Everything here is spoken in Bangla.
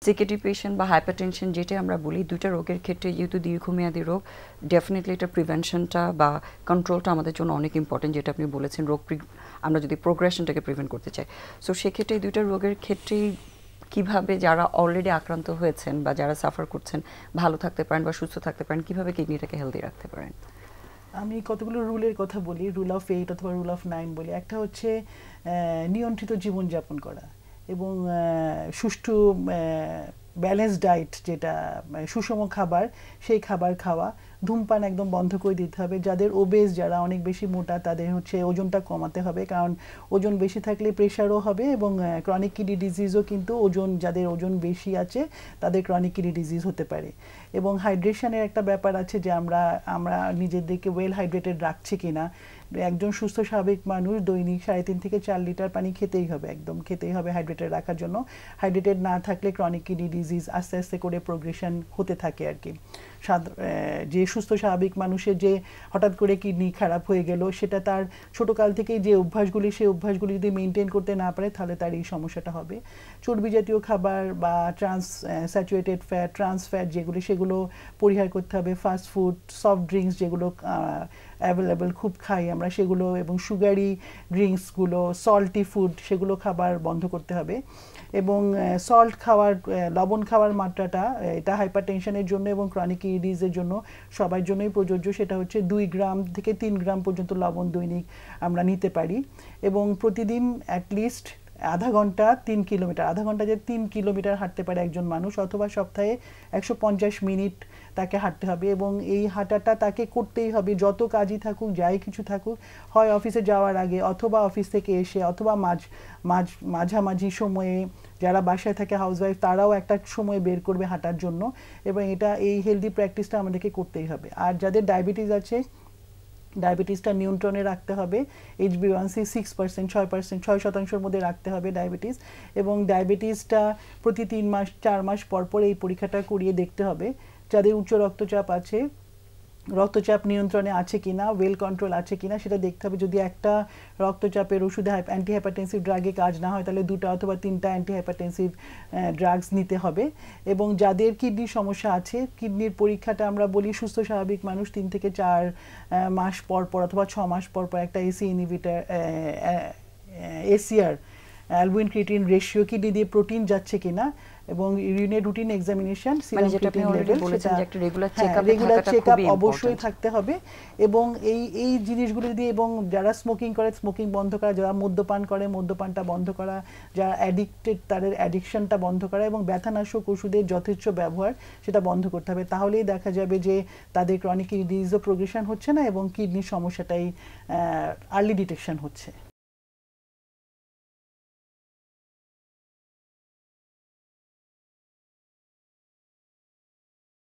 সিকেডি পেশেন্ট বা হাইপারটেনশন যেটা আমরা বলি দুইটা রোগের ক্ষেত্রে যেহেতু দীর্ঘমেয়াদী রোগ ডেফিনেটলি এটা প্রিভেনশনটা বা কন্ট্রোলটা আমাদের জন্য অনেক ইম্পর্টেন্ট যেটা আপনি বলেছেন আমরা যদি প্রোগ্রেশনটাকে প্রিভেন্ট করতে চাই সো সেক্ষেত্রে এই দুইটা রোগের ক্ষেত্রেই কিভাবে যারা অলরেডি আক্রান্ত হয়েছেন বা যারা সাফার করছেন ভালো থাকতে পারেন বা সুস্থ থাকতে পারেন কিভাবে কিডনিটাকে হেলদি রাখতে পারেন? আমি কতগুলো রুলের কথা বলি, রুল অফ 8 অথবা রুল অফ 9 বলি। একটা হচ্ছে নিয়ন্ত্রিত জীবনযাপন করা এবং সুষ্ঠু ব্যালেন্স ডায়েট, যেটা সুষম খাবার, সেই খাবার খাওয়া। ধূমপান একদম বন্ধ করে দিতে হবে। যাদের ওবেস, যারা অনেক বেশি মোটা, তাদের হচ্ছে ওজনটা কমাতে হবে, কারণ ওজন বেশি থাকলে প্রেশারও হবে এবং ক্রনিক কিডনি ডিজিজও কিন্তু যাদের ওজন বেশি আছে তাদের ক্রনিক কিডনি ডিজিজ হতে পারে। এবং হাইড্রেশনের একটা ব্যাপার আছে যে আমরা নিজেদেরকে ওয়েল হাইড্রেটেড রাখছি কিনা। একজন সুস্থ স্বাভাবিক মানুষ দৈনিক 3.5 থেকে 4 লিটার পানি খেতেই হবে, একদম খেতেই হবে হাইড্রেটেড রাখার জন্য। হাইড্রেটেড না থাকলে ক্রনিক কিডনি ডিজিজ আস্তে আস্তে করে প্রোগ্রেশন হতে থাকে আর কি। যে সুস্থ স্বাভাবিক মানুষের যে হঠাৎ করে কিডনি খারাপ হয়ে গেল, সেটা তার ছোটকাল থেকেই যে অভ্যাসগুলি, সেই অভ্যাসগুলি যদি মেনটেন করতে না পারে তাহলে তার এই সমস্যাটা হবে। চর্বি জাতীয় খাবার বা স্যাচুরেটেড ফ্যাট, ট্রান্স ফ্যাট যেগুলি, সেগুলো পরিহার করতে হবে। ফাস্ট ফুড, সফট ড্রিঙ্কস যেগুলো অ্যাভেলেবেল খুব খাই আমরা, সেগুলো, এবং সুগারি ড্রিঙ্কসগুলো, সল্টি ফুড, সেগুলো খাবার বন্ধ করতে হবে। এবং সল্ট খাওয়ার, লবণ খাওয়ার মাত্রাটা, এটা হাইপারটেনশনের জন্য এবং ক্রনিক কিডনি ডিজিজের জন্য সবার জন্যই প্রযোজ্য। সেটা হচ্ছে 2 গ্রাম থেকে 3 গ্রাম পর্যন্ত লবণ দৈনিক আমরা নিতে পারি। এবং প্রতিদিন অ্যাটলিস্ট আধা ঘন্টা 3 কিলোমিটার, আধা ঘন্টা যে 3 কিলোমিটার হাঁটতে পারে একজন মানুষ, অথবা সপ্তাহে 150 মিনিট তাকে হাঁটতে হবে। এবং এই হাঁটাটা তাকে করতেই হবে, যত কাজই থাকুক, যাই কিছু থাকুক, হয় অফিসে যাওয়ার আগে, অথবা অফিস থেকে এসে, অথবা মাঝামাঝি সময়ে যারা বাসায় থাকে হাউসওয়াইফ, তারাও একটা সময় বের করবে হাঁটার জন্য। এবং এই হেলদি প্র্যাকটিসটা আমাদেরকে করতেই হবে। আর যাদের ডায়াবেটিস আছে, ডায়াবেটিসটা নিয়ন্ত্রণে রাখতে হবে। HbA1c 6%, 6% মধ্যে রাখতে হবে ডায়াবেটিস। এবং ডায়াবেটিসটা প্রতি 3 মাস 4 মাস পর পর এই পরীক্ষাটা করিয়ে দেখতে হবে। যাদের উচ্চ রক্তচাপ আছে, রক্তচাপ নিয়ন্ত্রণে আছে কিনা, ওয়েল কন্ট্রোল আছে কিনা, সেটা দেখতে হবে। যদি একটা রক্তচাপের ওষুধে, অ্যান্টিহাইপারটেনসিভ ড্রাগে কাজ না হয়, তাহলে 2টা অথবা 3টা অ্যান্টিহাইপারটেনসিভ ড্রাগস নিতে হবে। এবং যাদের কিডনির সমস্যা আছে, কিডনির পরীক্ষাটা আমরা বলি সুস্থ স্বাভাবিক মানুষ 3 থেকে 4 মাস পর পর অথবা 6 মাস পর পর একটা ACE inhibitor, ACR, albumin creatine ratio, kidney দিয়ে প্রোটিন যাচ্ছে কিনা, এবং ইউরিনের routine examination, serum creatine level, সেটা রেগুলার চেকআপ অবশ্যই থাকতে হবে। এবং এই জিনিসগুলো দিয়ে, এবং যারা স্মোকিং করে স্মোকিং বন্ধ করা, যারা মদ্যপান করে মদ্যপানটা বন্ধ করা, যারা অ্যাডিক্টেড তাদের অ্যাডিকশনটা বন্ধ করা, এবং ব্যথানাশক ওষুধের যথেচ্ছ ব্যবহার সেটা বন্ধ করতে হবে। তাহলেই দেখা যাবে যে তাদের ক্রনিক কিডনি ডিজিজও প্রোগ্রেশন হচ্ছে না এবং কিডনির সমস্যাটাই আর্লি ডিটেকশন হচ্ছে।